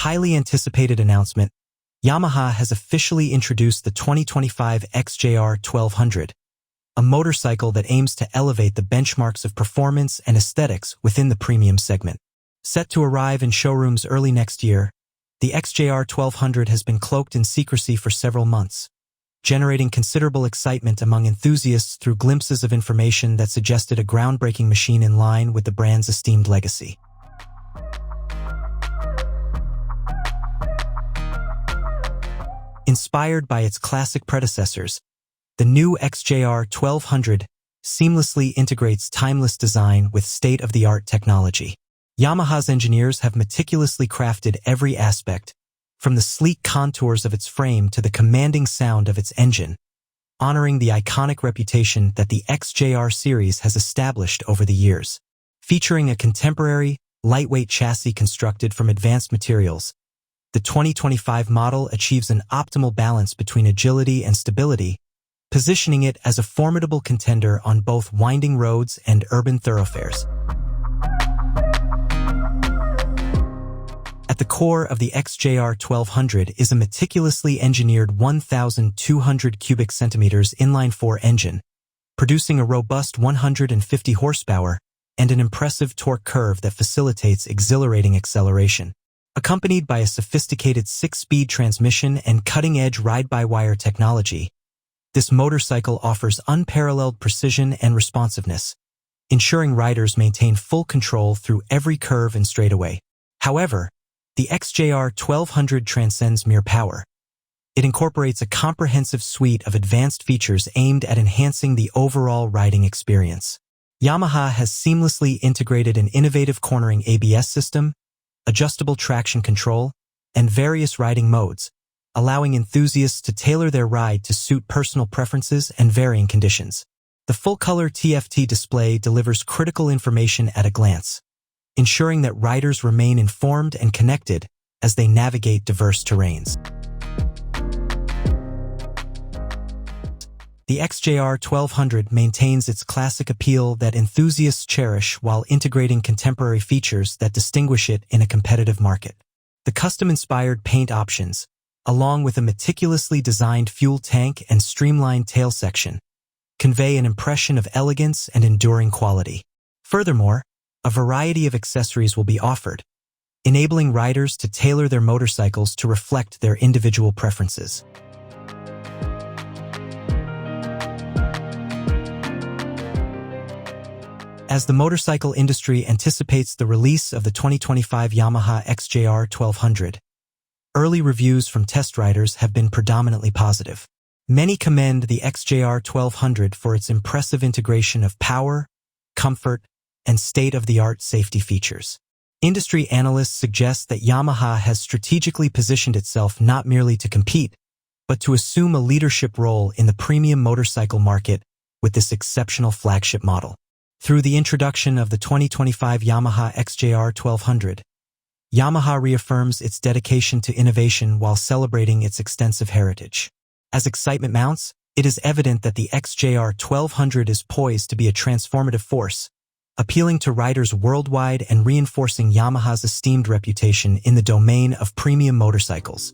highly anticipated announcement, Yamaha has officially introduced the 2025 XJR1200, a motorcycle that aims to elevate the benchmarks of performance and aesthetics within the premium segment. Set to arrive in showrooms early next year, the XJR1200 has been cloaked in secrecy for several months, generating considerable excitement among enthusiasts through glimpses of information that suggested a groundbreaking machine in line with the brand's esteemed legacy. Inspired by its classic predecessors, the new XJR1200 seamlessly integrates timeless design with state-of-the-art technology. Yamaha's engineers have meticulously crafted every aspect, from the sleek contours of its frame to the commanding sound of its engine, honoring the iconic reputation that the XJR series has established over the years. Featuring a contemporary, lightweight chassis constructed from advanced materials, the 2025 model achieves an optimal balance between agility and stability, positioning it as a formidable contender on both winding roads and urban thoroughfares. At the core of the XJR1200 is a meticulously engineered 1,200 cubic centimeters inline-4 engine, producing a robust 150 horsepower and an impressive torque curve that facilitates exhilarating acceleration. Accompanied by a sophisticated 6-speed transmission and cutting-edge ride-by-wire technology, this motorcycle offers unparalleled precision and responsiveness, ensuring riders maintain full control through every curve and straightaway. However, the XJR1200 transcends mere power. It incorporates a comprehensive suite of advanced features aimed at enhancing the overall riding experience. Yamaha has seamlessly integrated an innovative cornering ABS system, adjustable traction control, and various riding modes, allowing enthusiasts to tailor their ride to suit personal preferences and varying conditions. The full-color TFT display delivers critical information at a glance, ensuring that riders remain informed and connected as they navigate diverse terrains. The XJR1200 maintains its classic appeal that enthusiasts cherish while integrating contemporary features that distinguish it in a competitive market. The custom-inspired paint options, along with a meticulously designed fuel tank and streamlined tail section, convey an impression of elegance and enduring quality. Furthermore, a variety of accessories will be offered, enabling riders to tailor their motorcycles to reflect their individual preferences. As the motorcycle industry anticipates the release of the 2025 Yamaha XJR1200, early reviews from test riders have been predominantly positive. Many commend the XJR1200 for its impressive integration of power, comfort, and state-of-the-art safety features. Industry analysts suggest that Yamaha has strategically positioned itself not merely to compete, but to assume a leadership role in the premium motorcycle market with this exceptional flagship model. Through the introduction of the 2025 Yamaha XJR1200, Yamaha reaffirms its dedication to innovation while celebrating its extensive heritage. As excitement mounts, it is evident that the XJR1200 is poised to be a transformative force, appealing to riders worldwide and reinforcing Yamaha's esteemed reputation in the domain of premium motorcycles.